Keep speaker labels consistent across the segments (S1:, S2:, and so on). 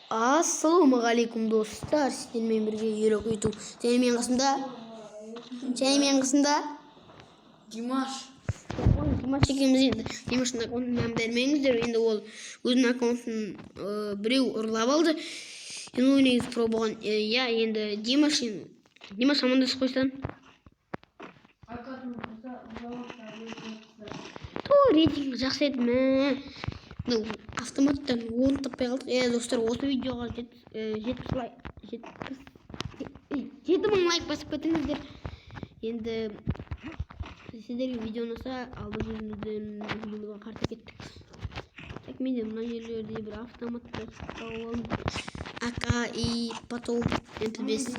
S1: Ассалаумағалейкум достар, сіздермен бірге үйрек өйту. Және мен қасында
S2: Димаш.
S1: Димаш екеуміз енді. Димаштың аккаунтын мән бермеңіздер, енді ол өзінің аккаунтын біреу ұрлап алды. Енді ол негізі про болған. Енді Димаш амандасып қойсан. Рейтинг жақсы еді ме? Автоматтан 10 таппай қалдық. Достар, осы видеоға 7000 лайк басып кетіңіздер. Енді сіздерге видео ұнаса, алды жүзімізден видеоға қарта кеттік. Так, менде мына жерлерде бір автоматты тауып АК и потом MP5.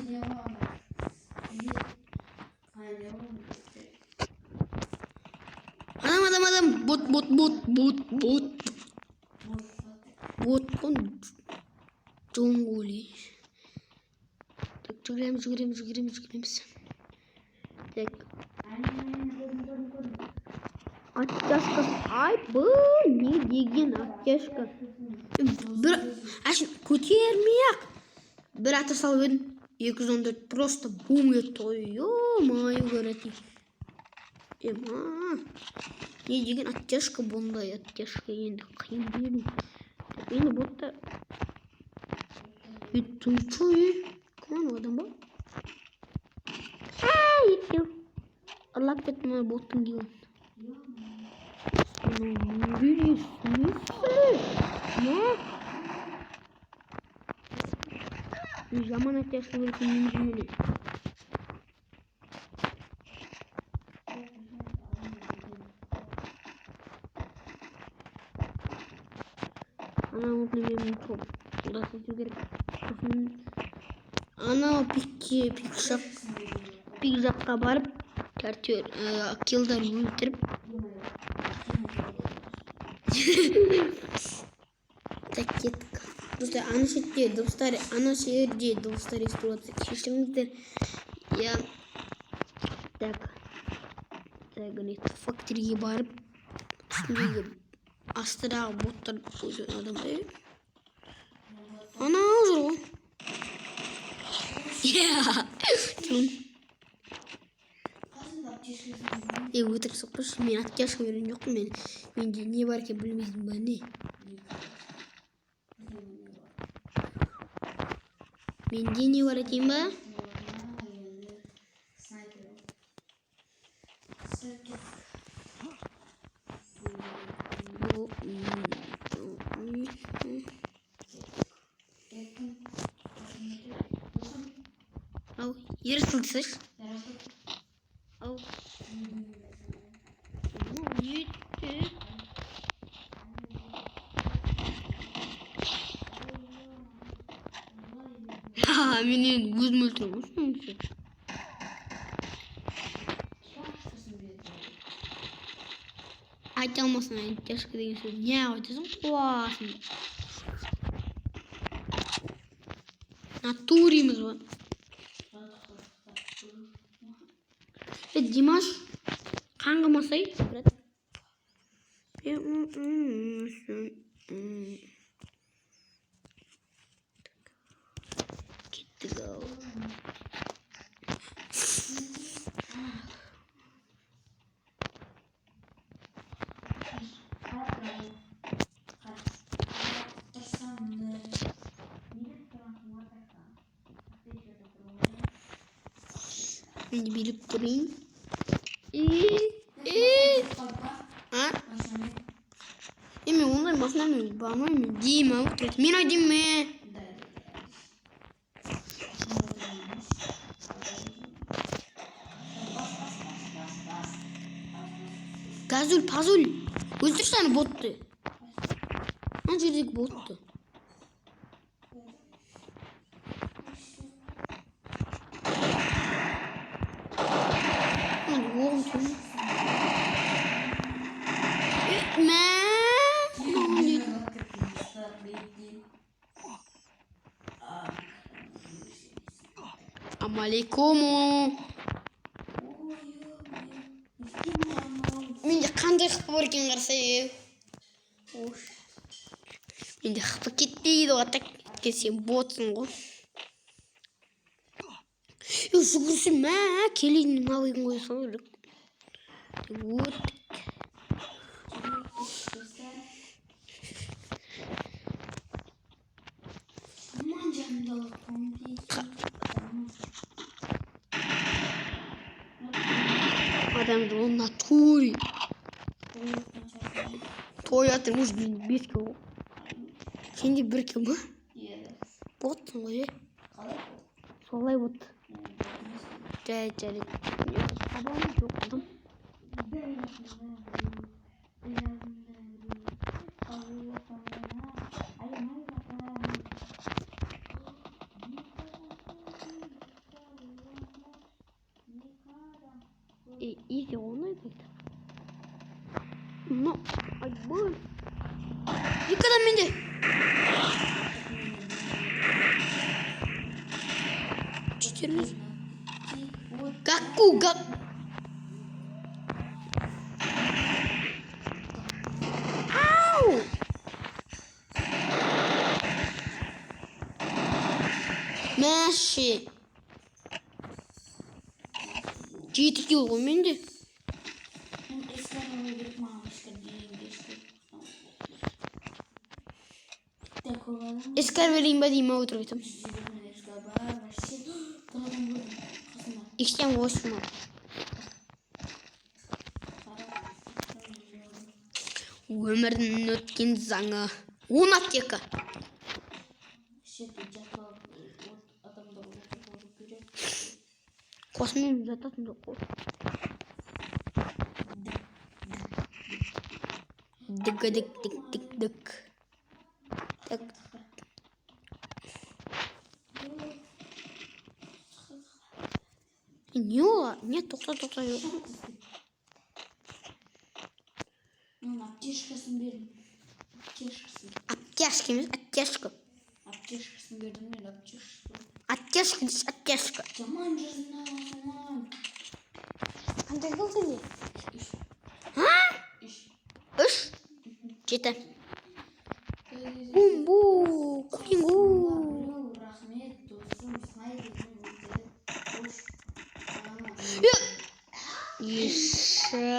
S1: Адам, бот джунгли. Так, жүгіреміз. Так. Оттяжка. Ай, бұл не деген оттяжка. Көтермей-ақ. Бір ата салып едім. 214 просто бум етті ғой. Ё-маю көрәтей. Не деген оттяжка бұндай оттяжка енді қиын деймін. Енді ботта кімін адам ба? Екеу ұрлап кеттім ой боттың деймін. Жаман оттяжка көретін мен жүйелі. Анау пик жаққа барып килдар өлтіріп так кеттік. Достар, ана жерде дыбыстар естіп отырса кешіріңіздер. Так, факториге барып үстіндегі астыдағы боттар көзген адамдар. Анау жүр ғой. Өтірік соқпашы, мен оттяжка берген жоқпын. Менде не бар екен білмейсің ба не? Менде не бар екен ба? Ау, ерсілсіз. Ау. Мен өзім өлтірем осының. Айта алмасын, оттяжка деген сөз. Не айтасың? Қуасын. Натуриміз ба? Димаш қаңғымасай, брат. Кеттік ау. Енді биліп тұрайын. Мен ондай машинамен бармаймын. Деймін ау. Мен айдайын ме? Газуль, пазуль. Өлтірші аны ботты. Ана жердегі ботты. Оғым түні. Амалейкуму. Менде қандай қыпы бар екен қарасай. Менде қыпы кетпейді ғой. Ötken sen botsun go. Yo şükürsün ma kelin mavin koysan öyle. Вот.
S2: Aman canım da olsun.
S1: Adam da onun naturi. Toyota muş bin bir kilo. Şimdi bir kilo. Bot mu ya? Solay bot. Cari. Adam yok adam. İyi ki onaydı. No. Ay bu. Yıkadan bindi. Çiçeğimiz. Gaku gak. Au. Meşi. Ciddi yok bindi. Eskar vereyim ben diyeyim oturuyordum. İşte boşma. Ömürden ötken zаңы. 10 аптека. Kosmim zaten yok. Dık dık dık dık dık. Tak. Ne o? Ne tokta yok.
S2: Apteşkasını verin.
S1: Apteşkimiz apteşka.
S2: Apteşkasını verdim mi? Apteşkasını.
S1: Apteşka.
S2: Zaman cızına.
S1: Anda kıldı ne? Ha? İş. Cidden. Bumbu. Kulingu.
S2: Rahmet dostum. Saygı.
S1: Yaşa.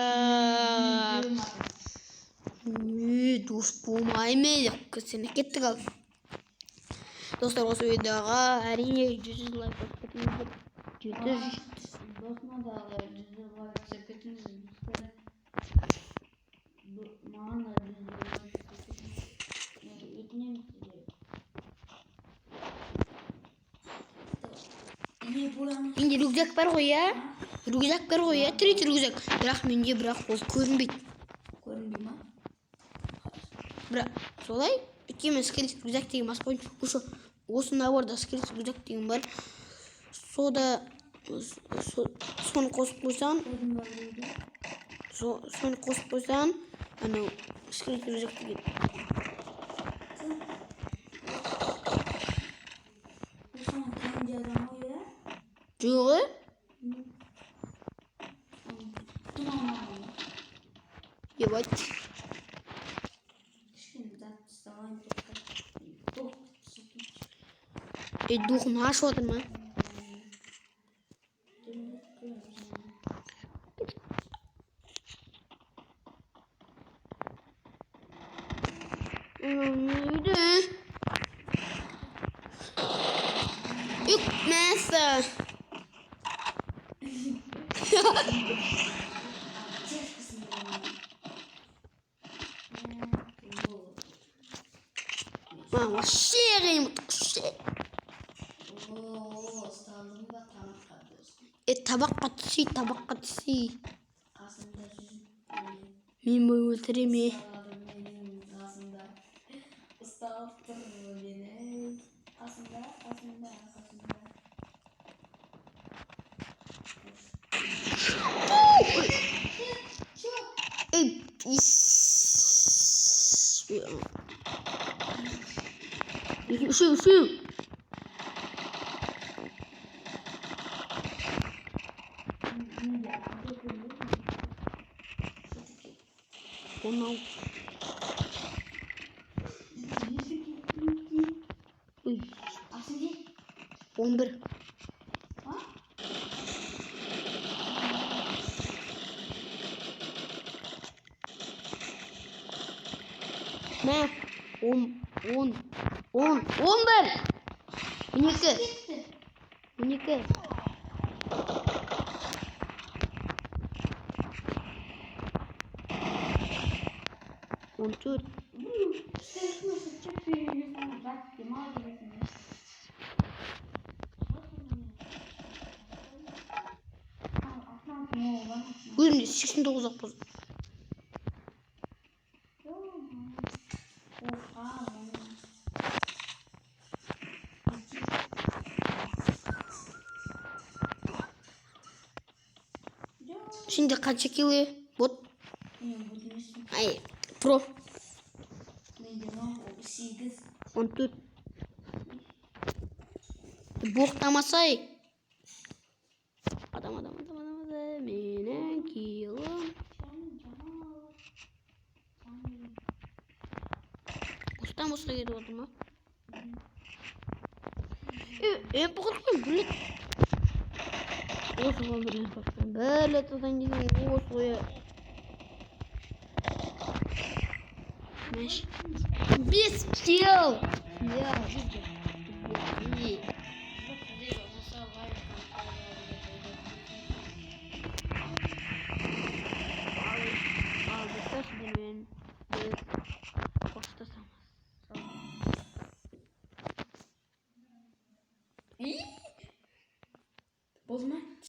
S1: Dost bulmayı seni gittik al. Dostlar o videoga әрине 100 лайк басып кетіңіздер. 700. Менде рюкзак бар ғой ya. Рюкзак бар ғой ya. Третий рюкзак. Бірақ менде ол көрінбейді.
S2: Көрінбей ма?
S1: Бірақ солай. Өйткені скелет рюкзак деген бас қойын. Осы наборда скелет рюкзак деген бар. Соны қосып қойсаң, анау скелет рюкзак деген. Жоғы? Ебать. Духын ашып отыр ма? Neydi? Yok mesela. Вообще ремонт. Tabak katısı. Мен бой өлтіреме. Şu. Ondan. Uy. 11.
S2: Ha?
S1: Ne? 10 11. 12.
S2: Gitti.
S1: 12. 14.
S2: Sesme sıçıp birini sana bıraktım. Ağzını. Ne olan?
S1: Bugün 89 akbaz.
S2: Oha.
S1: Şimdi kaç kilo? Bot. Ay, pro. 14. Boktamasay. Adam. Menen kilo. Ustam olsa gidiyor adama. En bakın böyle. Olsun böyle başkan. Böyle tutan gidiyor. Olsun. Meş. Biz kill. Ya.